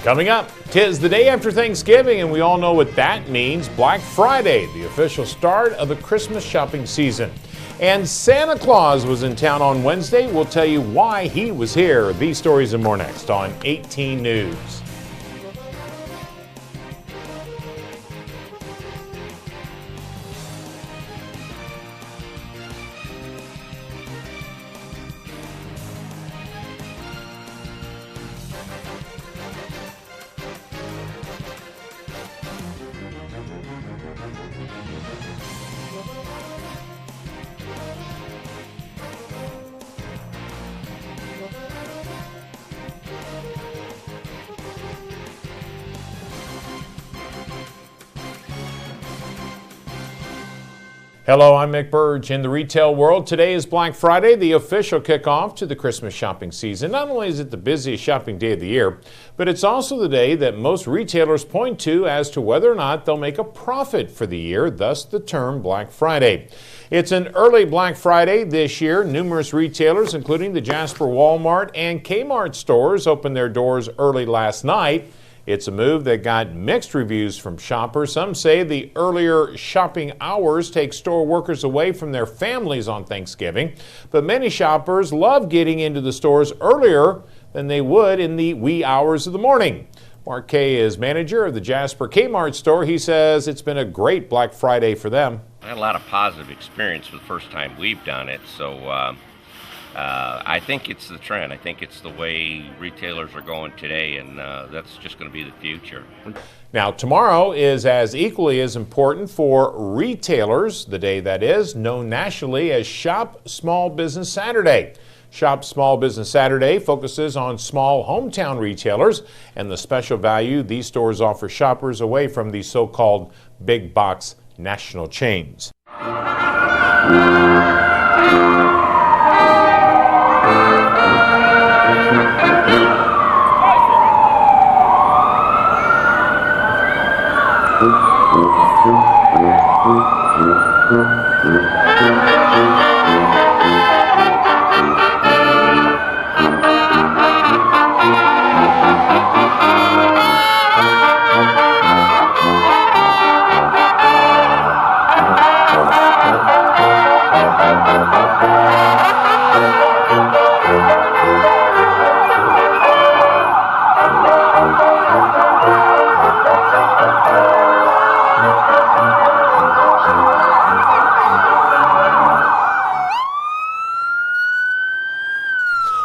Coming up, 'tis the day after Thanksgiving, and we all know what that means. Black Friday, the official start of the Christmas shopping season. And Santa Claus was in town on Wednesday. We'll tell you why he was here. These stories and more next on 18 News. Hello, I'm Mick Birge. In the retail world, today is Black Friday, the official kickoff to the Christmas shopping season. Not only is it the busiest shopping day of the year, but it's also the day that most retailers point to as to whether or not they'll make a profit for the year, thus the term Black Friday. It's an early Black Friday this year. Numerous retailers, including the Jasper Walmart and K-Mart stores, opened their doors early last night. It's a move that got mixed reviews from shoppers. Some say the earlier shopping hours take store workers away from their families on Thanksgiving, but many shoppers love getting into the stores earlier than they would in the wee hours of the morning. Mark Kay is manager of the Jasper K-Mart store. He says it's been a great Black Friday for them. I had a lot of positive experience for the first time we've done it, so I think it's the trend. I think it's the way retailers are going today, and that's just going to be the future. Now, tomorrow is as equally as important for retailers, the day that is, known nationally as Shop Small Business Saturday. Shop Small Business Saturday focuses on small hometown retailers and the special value these stores offer shoppers away from the so-called big box national chains.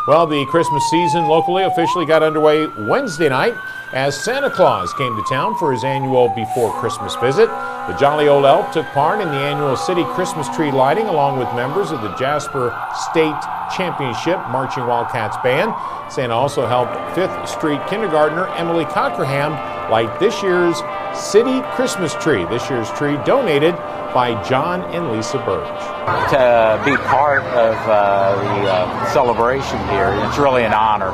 Well, the Christmas season locally officially got underway Wednesday night as Santa Claus came to town for his annual before Christmas visit. The jolly old elf took part in the annual city Christmas tree lighting along with members of the Jasper State Championship Marching Wildcats Band. Santa also helped 5th Street kindergartner Emily Cockerham light this year's city Christmas tree. This year's tree donated by John and Lisa Birge. To be part of the celebration here, it's really an honor.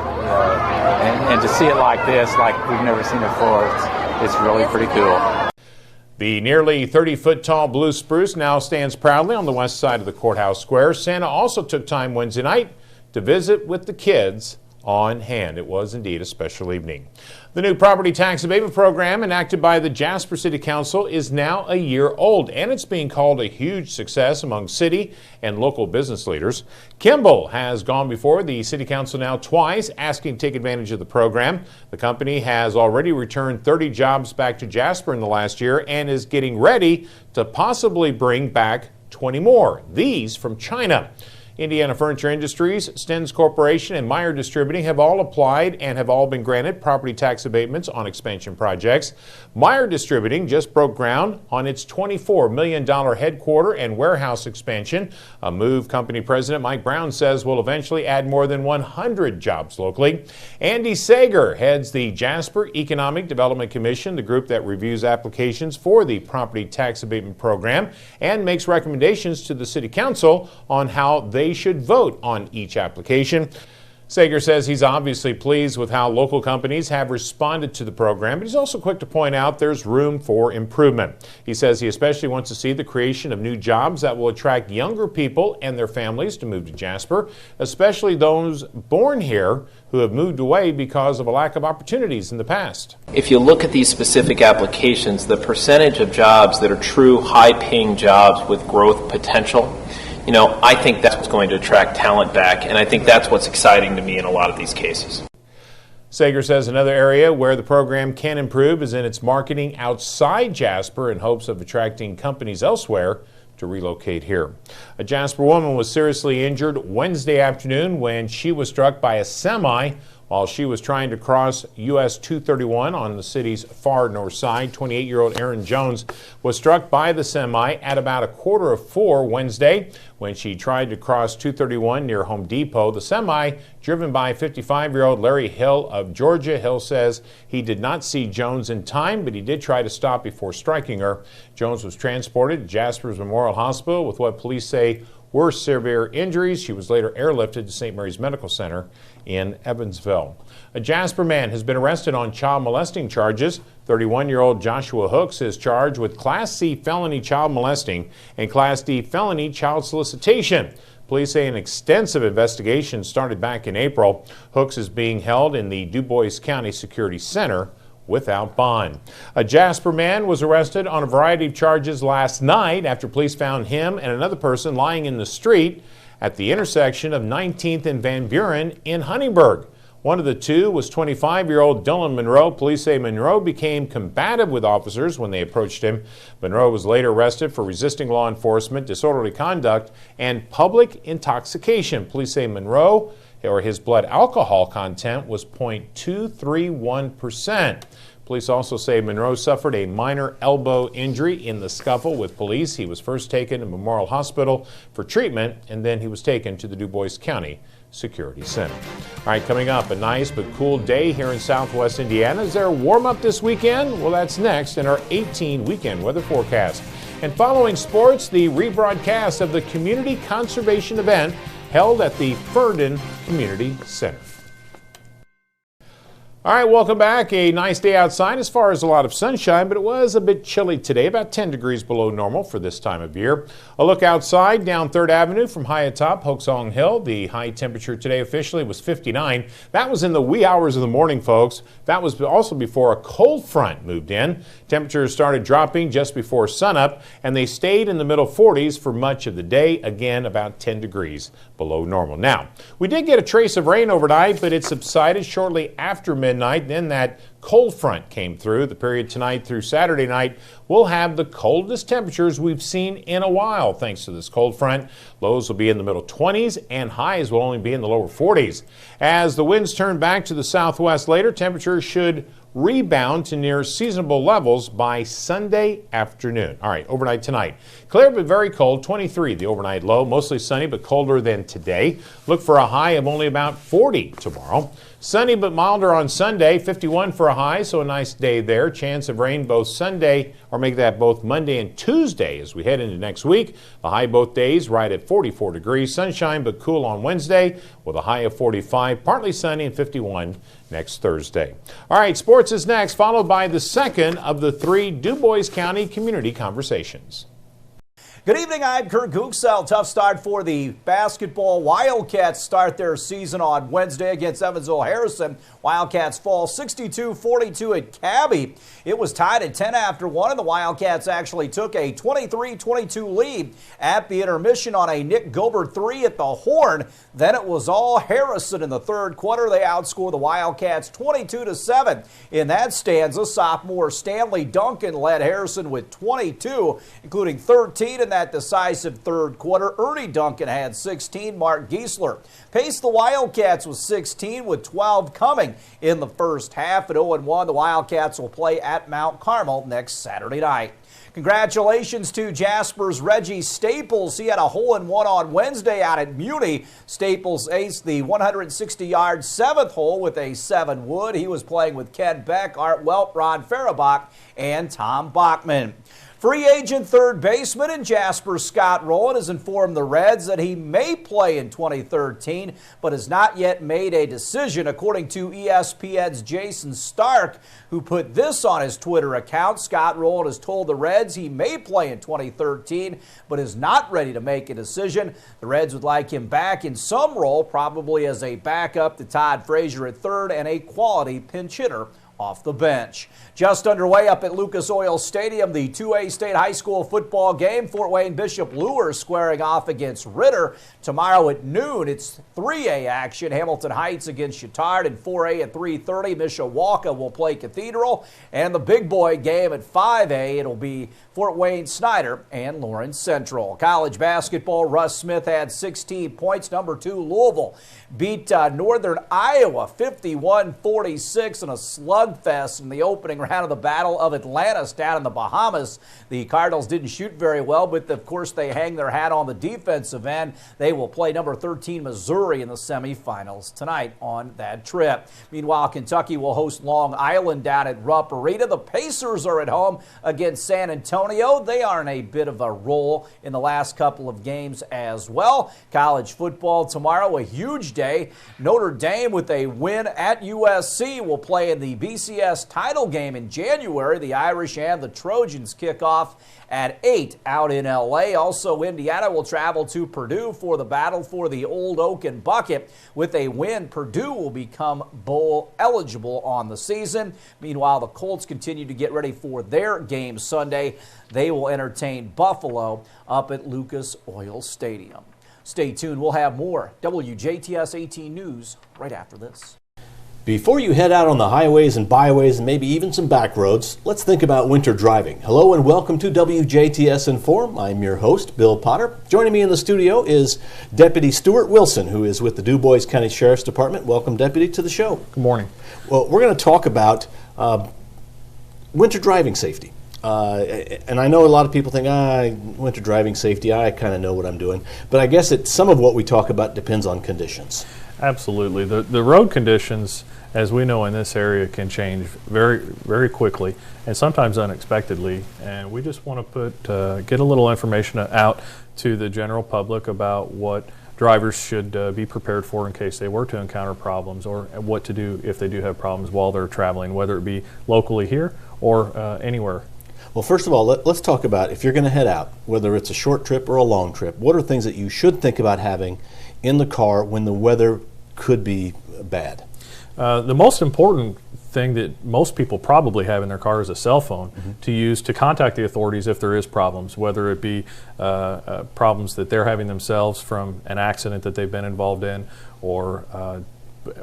And to see it like this, like we've never seen it before, it's really pretty cool. The nearly 30-foot tall blue spruce now stands proudly on the west side of the courthouse square. Santa also took time Wednesday night to visit with the kids on hand. It was indeed a special evening. The new property tax abatement program enacted by the Jasper City Council is now a year old, and it's being called a huge success among city and local business leaders. Kimball has gone before the City Council now twice, asking to take advantage of the program. The company has already returned 30 jobs back to Jasper in the last year and is getting ready to possibly bring back 20 more, these from China. Indiana Furniture Industries, Stens Corporation, and Meyer Distributing have all applied and have all been granted property tax abatements on expansion projects. Meyer Distributing just broke ground on its $24 million headquarter and warehouse expansion, a move company president Mike Brown says will eventually add more than 100 jobs locally. Andy Sager heads the Jasper Economic Development Commission, the group that reviews applications for the property tax abatement program and makes recommendations to the City Council on how they should vote on each application. Sager says he's obviously pleased with how local companies have responded to the program, but he's also quick to point out there's room for improvement. He says he especially wants to see the creation of new jobs that will attract younger people and their families to move to Jasper, especially those born here who have moved away because of a lack of opportunities in the past. If you look at these specific applications, the percentage of jobs that are true high-paying jobs with growth potential, I think that's what's going to attract talent back, and I think that's what's exciting to me in a lot of these cases. Sager says another area where the program can improve is in its marketing outside Jasper in hopes of attracting companies elsewhere to relocate here. A Jasper woman was seriously injured Wednesday afternoon when she was struck by a semi while she was trying to cross US 231 on the city's far north side. 28-year-old Erin Jones was struck by the semi at about 3:45 Wednesday when she tried to cross 231 near Home Depot. The semi, driven by 55-year-old Larry Hill of Georgia. Hill says he did not see Jones in time, but he did try to stop before striking her. Jones was transported to Jasper's Memorial Hospital with what police say were severe injuries. She was later airlifted to St. Mary's Medical Center in Evansville. A Jasper man has been arrested on child molesting charges. 31-year-old Joshua Hooks is charged with Class C felony child molesting and Class D felony child solicitation. Police say an extensive investigation started back in April. Hooks is being held in the Du Bois County Security Center without bond. A Jasper man was arrested on a variety of charges last night after police found him and another person lying in the street at the intersection of 19th and Van Buren in Huntingburg. One of the two was 25-year-old Dylan Monroe. Police say Monroe became combative with officers when they approached him. Monroe was later arrested for resisting law enforcement, disorderly conduct, and public intoxication. Police say Monroe, or his blood alcohol content, was 0.231%. Police also say Monroe suffered a minor elbow injury in the scuffle with police. He was first taken to Memorial Hospital for treatment, and then he was taken to the Du Bois County Security Center. All right, coming up, a nice but cool day here in southwest Indiana. Is there a warm-up this weekend? Well, that's next in our 18 weekend weather forecast. And following sports, the rebroadcast of the community conservation event held at the Ferndon Community Center. All right, welcome back. A nice day outside as far as a lot of sunshine, but it was a bit chilly today, about 10 degrees below normal for this time of year. A look outside down 3rd Avenue from high atop Hoaxong Hill. The high temperature today officially was 59. That was in the wee hours of the morning, folks. That was also before a cold front moved in. Temperatures started dropping just before sunup, and they stayed in the middle 40s for much of the day. Again, about 10 degrees below normal. Now, we did get a trace of rain overnight, but it subsided shortly after midnight. Then that cold front came through. The period tonight through Saturday night will have the coldest temperatures we've seen in a while thanks to this cold front. Lows will be in the middle 20s and highs will only be in the lower 40s. As the winds turn back to the southwest later, temperatures should rebound to near seasonable levels by Sunday afternoon. All right, overnight tonight. Clear but very cold, 23 the overnight low. Mostly sunny but colder than today. Look for a high of only about 40 tomorrow. Sunny but milder on Sunday, 51 for a high, so a nice day there. Chance of rain both Sunday, or make that both Monday and Tuesday as we head into next week. The high both days right at 44 degrees. Sunshine but cool on Wednesday with a high of 45. Partly sunny and 51 next Thursday. All right, sports is next, followed by the second of the 3 Du Bois County Community Conversations. Good evening, I'm Kurt Gooksell. Tough start for the basketball. Wildcats start their season on Wednesday against Evansville Harrison. Wildcats fall 62-42 at Cabby. It was tied at 10 after 1, and the Wildcats actually took a 23-22 lead at the intermission on a Nick Gobert 3 at the horn. Then it was all Harrison in the third quarter. They outscored the Wildcats 22-7. In that stanza, sophomore Stanley Duncan led Harrison with 22, including 13 in that decisive third quarter. Ernie Duncan had 16. Mark Giesler paced the Wildcats with 16, with 12 coming in the first half. At 0-1, the Wildcats will play at Mount Carmel next Saturday night. Congratulations to Jasper's Reggie Staples. He had a hole-in-one on Wednesday out at Muni. Staples aced the 160-yard 7th hole with a 7-wood. He was playing with Ken Beck, Art Welp, Ron Farabach, and Tom Bachman. Free agent third baseman in Jasper Scott Rowland has informed the Reds that he may play in 2013, but has not yet made a decision, according to ESPN's Jason Stark, who put this on his Twitter account. Scott Rowland has told the Reds he may play in 2013, but is not ready to make a decision. The Reds would like him back in some role, probably as a backup to Todd Frazier at third and a quality pinch hitter off the bench. Just underway up at Lucas Oil Stadium, the 2A state high school football game. Fort Wayne Bishop Luers squaring off against Ritter. Tomorrow at noon, it's 3A action. Hamilton Heights against Chittard, and 4A at 3:30. Mishawaka will play Cathedral. And the big boy game at 5A, it'll be Fort Wayne Snyder and Lawrence Central. College basketball, Russ Smith had 16 points. Number 2 Louisville beat Northern Iowa 51-46 in a slugfest in the opening round of the Battle of Atlantis down in the Bahamas. The Cardinals didn't shoot very well, but of course they hang their hat on the defensive end. They will play number 13 Missouri in the semifinals tonight on that trip. Meanwhile, Kentucky will host Long Island down at Rupp Arena. The Pacers are at home against San Antonio. They are in a bit of a roll in the last couple of games as well. College football tomorrow, a huge day. Notre Dame with a win at USC will play in the BCS title game in January. The Irish and the Trojans kick off at 8 out in L.A. Also, Indiana will travel to Purdue for the battle for the Old Oaken Bucket. With a win, Purdue will become bowl eligible on the season. Meanwhile, the Colts continue to get ready for their game Sunday. They will entertain Buffalo up at Lucas Oil Stadium. Stay tuned. We'll have more WJTS 18 News right after this. Before you head out on the highways and byways and maybe even some back roads, let's think about winter driving. Hello and welcome to WJTS Inform. I'm your host, Bill Potter. Joining me in the studio is Deputy Stuart Wilson, who is with the DuBois County Sheriff's Department. Welcome, Deputy, to the show. Good morning. Well, we're going to talk about winter driving safety. And I know a lot of people think, winter driving safety, I kind of know what I'm doing. But I guess some of what we talk about depends on conditions. Absolutely. The road conditions, as we know in this area, can change very, very quickly and sometimes unexpectedly. And we just want to get a little information out to the general public about what drivers should be prepared for in case they were to encounter problems, or what to do if they do have problems while they're traveling, whether it be locally here or anywhere. Well, first of all, let's talk about if you're going to head out, whether it's a short trip or a long trip, what are things that you should think about having in the car when the weather could be bad? The most important thing that most people probably have in their car is a cell phone to use to contact the authorities if there is problems, whether it be problems that they're having themselves from an accident that they've been involved in, or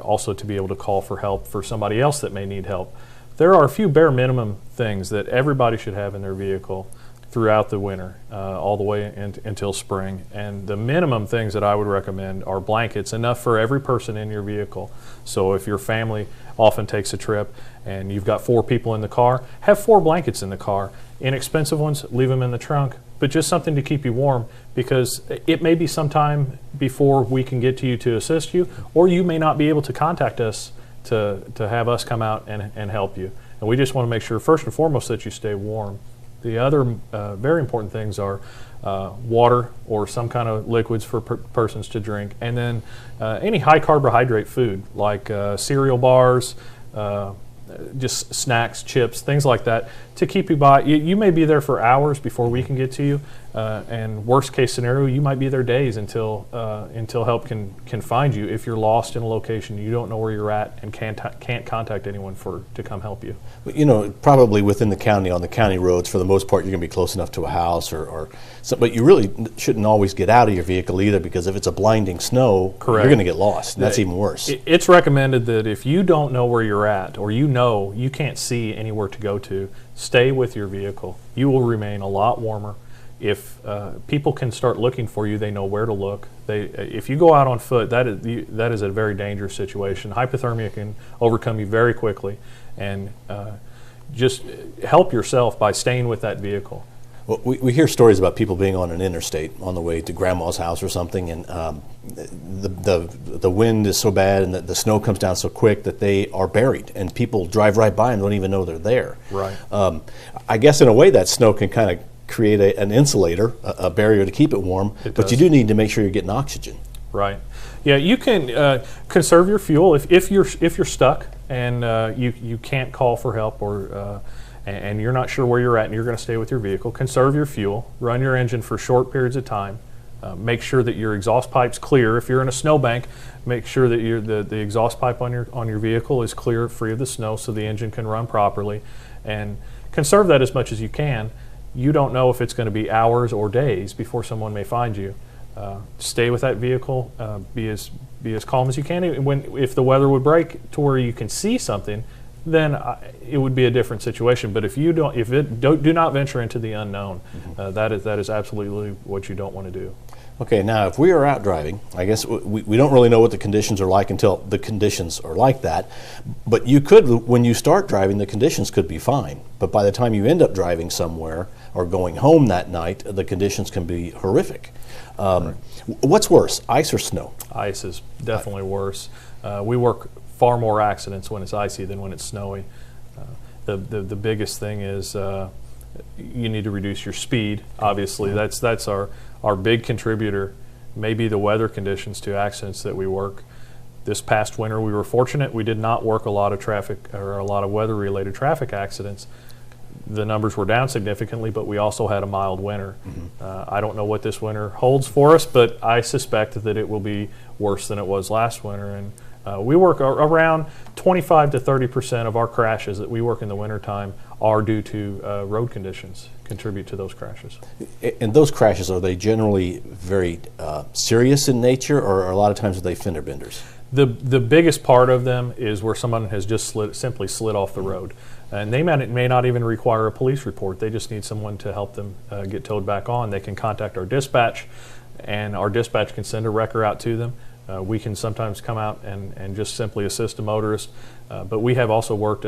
also to be able to call for help for somebody else that may need help. There are a few bare minimum things that everybody should have in their vehicle throughout the winter, all the way until spring. And the minimum things that I would recommend are blankets, enough for every person in your vehicle. So if your family often takes a trip and you've got 4 people in the car, have 4 blankets in the car. Inexpensive ones, leave them in the trunk, but just something to keep you warm, because it may be some time before we can get to you to assist you, or you may not be able to contact us to have us come out and help you. And we just want to make sure, first and foremost, that you stay warm. The other very important things are water or some kind of liquids for persons to drink, and then any high carbohydrate food like cereal bars, just snacks, chips, things like that, to keep you by. You may be there for hours before we can get to you, and worst case scenario, you might be there days until help can find you. If you're lost in a location, you don't know where you're at, and can't contact anyone to come help you. But, you know, probably within the county, on the county roads, for the most part, you're going to be close enough to a house or so, but you really shouldn't always get out of your vehicle either, because if it's a blinding snow, Correct. You're going to get lost. And that's even worse. It's recommended that if you don't know where you're at, or you can't see anywhere to go to, stay with your vehicle. You will remain a lot warmer. If people can start looking for you, they know where to look. If you go out on foot, that is a very dangerous situation. Hypothermia can overcome you very quickly, and just help yourself by staying with that vehicle. Well, we hear stories about people being on an interstate on the way to grandma's house or something, and the wind is so bad and the snow comes down so quick that they are buried, and people drive right by them, don't even know they're there. Right. I guess in a way that snow can kind of create an insulator, a barrier to keep it warm, but you do need to make sure you're getting oxygen. Right. Yeah, you can conserve your fuel if you're stuck and you can't call for help or and you're not sure where you're at and you're going to stay with your vehicle. Conserve your fuel. Run your engine for short periods of time. Make sure that your exhaust pipe's clear. If you're in a snowbank, make sure that the exhaust pipe on your vehicle is clear, free of the snow, so the engine can run properly. And conserve that as much as you can. You don't know if it's going to be hours or days before someone may find you. Stay with that vehicle. Be as calm as you can. If the weather would break to where you can see something, then it would be a different situation. But if you do not venture into the unknown. That is absolutely what you don't want to do. Okay, now if we are out driving, I guess we don't really know what the conditions are like until the conditions are like that. But you could, when you start driving, the conditions could be fine. But by the time you end up driving somewhere or going home that night, the conditions can be horrific. Right. What's worse, ice or snow? Ice is definitely worse. We work far more accidents when it's icy than when it's snowy. The biggest thing is you need to reduce your speed. Obviously, that's our big contributor. Maybe the weather conditions to accidents that we work. This past winter, we were fortunate. We did not work a lot of traffic or a lot of weather-related traffic accidents. The numbers were down significantly, but we also had a mild winter. I don't know what this winter holds for us, but I suspect that it will be worse than it was last winter. And we work around 25 to 30% of our crashes that we work in the wintertime are due to road conditions, contribute to those crashes. And those crashes, are they generally very serious in nature, or a lot of times are they fender benders? The biggest part of them is where someone has just simply slid off the road. And they may not even require a police report. They just need someone to help them get towed back on. They can contact our dispatch, and our dispatch can send a wrecker out to them. We can sometimes come out and just simply assist a motorist. But we have also worked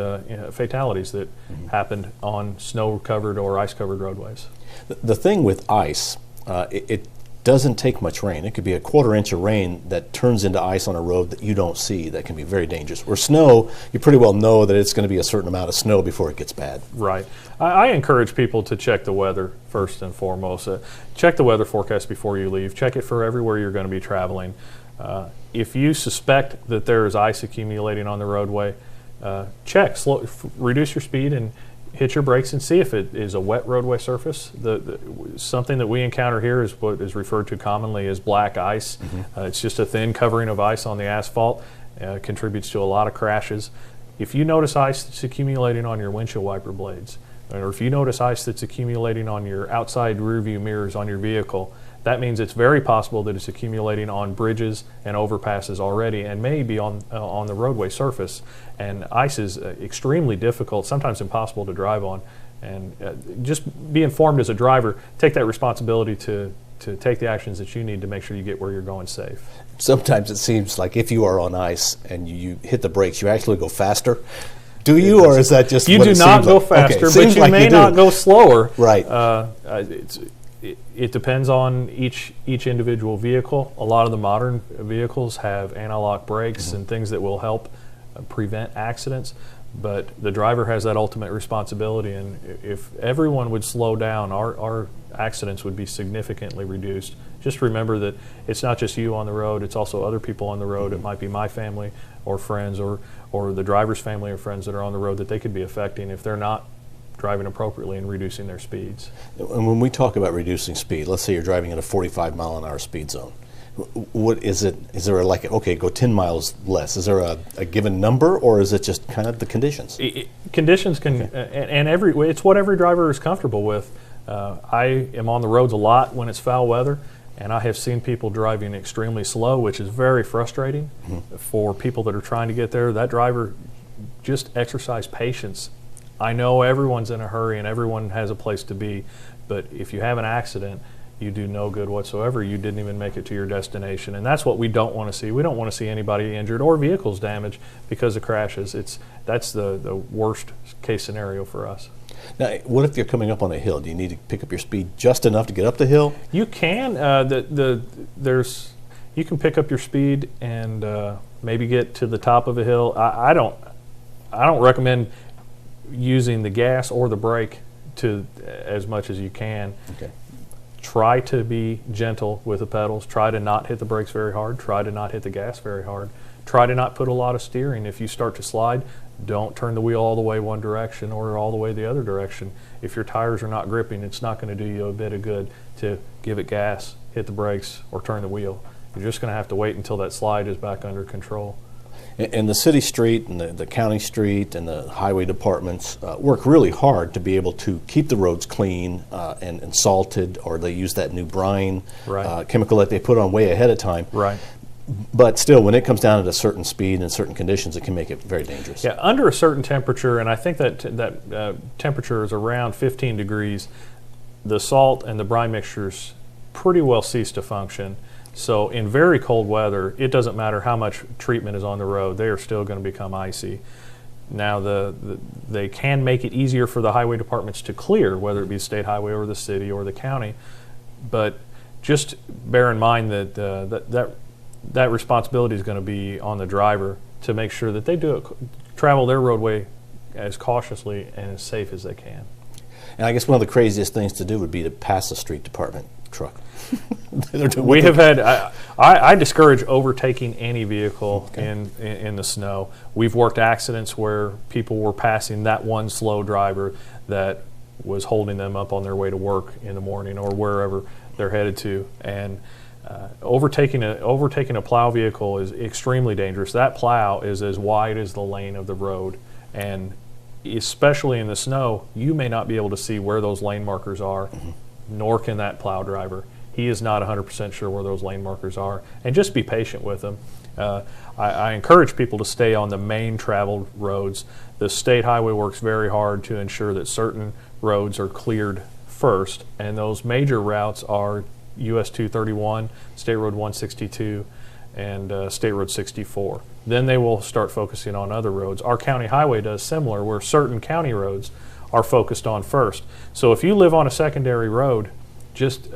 fatalities that happened on snow-covered or ice-covered roadways. The thing with ice, it doesn't take much rain. It could be a quarter-inch of rain that turns into ice on a road that you don't see. That can be very dangerous. Where snow, you pretty well know that it's going to be a certain amount of snow before it gets bad. Right. I encourage people to check the weather first and foremost. Check the weather forecast before you leave. Check it for everywhere you're going to be traveling. If you suspect that there is ice accumulating on the roadway, check. Reduce your speed and hit your brakes and see if it is a wet roadway surface. Something that we encounter here is what is referred to commonly as black ice. It's just a thin covering of ice on the asphalt. Contributes to a lot of crashes. If you notice ice that's accumulating on your windshield wiper blades, or if you notice ice that's accumulating on your outside rear view mirrors on your vehicle, that means it's very possible that it's accumulating on bridges and overpasses already, and maybe on the roadway surface. And ice is extremely difficult, sometimes impossible to drive on. And just be informed as a driver. Take that responsibility to take the actions that you need to make sure you get where you're going safe. Sometimes it seems like if you are on ice and you hit the brakes, you actually go faster. Do you, or is that just you what do not go faster, but you may not go slower. Right. It depends on each individual vehicle. A lot of the modern vehicles have anti-lock brakes and things that will help prevent accidents, but the driver has that ultimate responsibility, and if everyone would slow down, our accidents would be significantly reduced. Just remember that it's not just you on the road, it's also other people on the road. It might be my family or friends or the driver's family or friends that are on the road that they could be affecting if they're not driving appropriately and reducing their speeds. And when we talk about reducing speed, let's say you're driving in a 45-mile-an-hour speed zone. What is it? Is there go 10 miles less? Is there a given number, or is it just kind of the conditions? Conditions can, and it's what every driver is comfortable with. I am on the roads a lot when it's foul weather, and I have seen people driving extremely slow, which is very frustrating for people that are trying to get there. That driver, just exercise patience. I know everyone's in a hurry and everyone has a place to be, but if you have an accident, you do no good whatsoever. You didn't even make it to your destination, and that's what we don't want to see. We don't want to see anybody injured or vehicles damaged because of crashes. That's the worst case scenario for us. Now, what if you're coming up on a hill? Do you need to pick up your speed just enough to get up the hill? You can. You can pick up your speed and maybe get to the top of a hill. I don't recommend using the gas or the brake to as much as you can. Okay. Try to be gentle with the pedals. Try to not hit the brakes very hard. Try to not hit the gas very hard. Try to not put a lot of steering. If you start to slide, don't turn the wheel all the way one direction or all the way the other direction. If your tires are not gripping, it's not going to do you a bit of good to give it gas, hit the brakes, or turn the wheel. You're just going to have to wait until that slide is back under control. And the city street and the county street and the highway departments work really hard to be able to keep the roads clean and salted, or they use that new brine chemical that they put on way ahead of time. Right. But still, when it comes down at a certain speed and certain conditions, it can make it very dangerous. Yeah, under a certain temperature, and I think that temperature is around 15 degrees, the salt and the brine mixtures pretty well cease to function. So in very cold weather, it doesn't matter how much treatment is on the road, they are still going to become icy. Now, they can make it easier for the highway departments to clear, whether it be the state highway or the city or the county, but just bear in mind that that responsibility is going to be on the driver to make sure that they travel their roadway as cautiously and as safe as they can. And I guess one of the craziest things to do would be to pass a street department truck. We have had, I discourage overtaking any vehicle in the snow. We've worked accidents where people were passing that one slow driver that was holding them up on their way to work in the morning or wherever they're headed to. And overtaking a plow vehicle is extremely dangerous. That plow is as wide as the lane of the road, and especially in the snow, you may not be able to see where those lane markers are, nor can that plow driver. He is not 100% sure where those lane markers are, and just be patient with them. I encourage people to stay on the main traveled roads. The state highway works very hard to ensure that certain roads are cleared first, and those major routes are US 231, State Road 162, and State Road 64. Then they will start focusing on other roads. Our county highway does similar, where certain county roads are focused on first. So if you live on a secondary road, just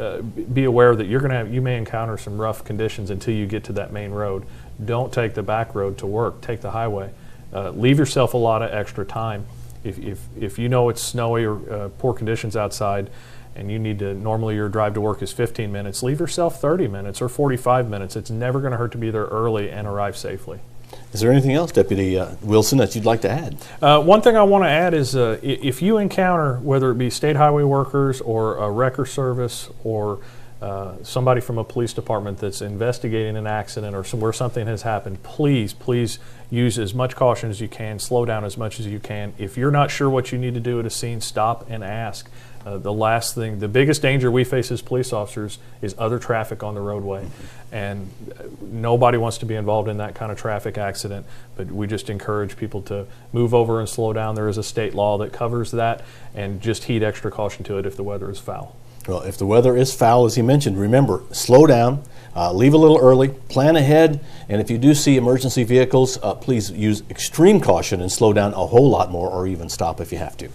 be aware that you may encounter some rough conditions until you get to that main road. Don't take the back road to work. Take the highway. Leave yourself a lot of extra time. If you know it's snowy or poor conditions outside, and you need to, normally your drive to work is 15 minutes, leave yourself 30 minutes or 45 minutes. It's never going to hurt to be there early and arrive safely. Is there anything else, Deputy Wilson, that you'd like to add? One thing I want to add is if you encounter, whether it be state highway workers or a wrecker service or somebody from a police department that's investigating an accident or where something has happened, please use as much caution as you can, slow down as much as you can. If you're not sure what you need to do at a scene, stop and ask. The biggest danger we face as police officers is other traffic on the roadway. And nobody wants to be involved in that kind of traffic accident, but we just encourage people to move over and slow down. There is a state law that covers that, and just heed extra caution to it if the weather is foul. Well, if the weather is foul, as you mentioned, remember, slow down, leave a little early, plan ahead, and if you do see emergency vehicles, please use extreme caution and slow down a whole lot more, or even stop if you have to.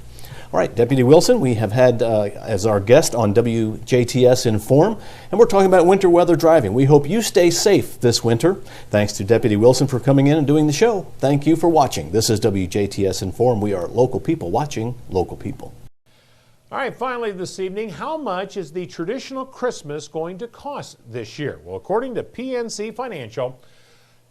All right, Deputy Wilson, we have had as our guest on WJTS Inform, and we're talking about winter weather driving. We hope you stay safe this winter. Thanks to Deputy Wilson for coming in and doing the show. Thank you for watching. This is WJTS Inform. We are local people watching local people. All right, finally this evening, how much is the traditional Christmas going to cost this year? Well, according to PNC Financial,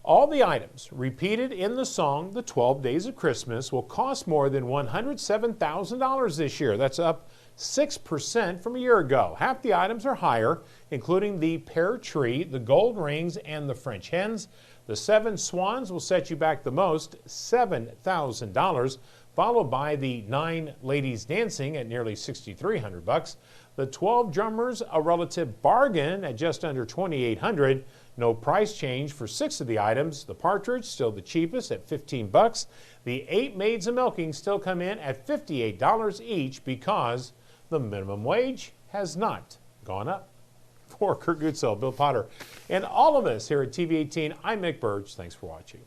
all the items repeated in the song, The 12 Days of Christmas, will cost more than $107,000 this year. That's up 6% from a year ago. Half the items are higher, including the pear tree, the gold rings, and the French hens. The 7 swans will set you back the most, $7,000, followed by the 9 ladies dancing at nearly $6,300. The 12 drummers, a relative bargain at just under $2,800. No price change for 6 of the items. The partridge, still the cheapest at $15. The 8 maids of milking still come in at $58 each because the minimum wage has not gone up. For Kurt Goodsell, Bill Potter, and all of us here at TV 18, I'm Mick Birge. Thanks for watching.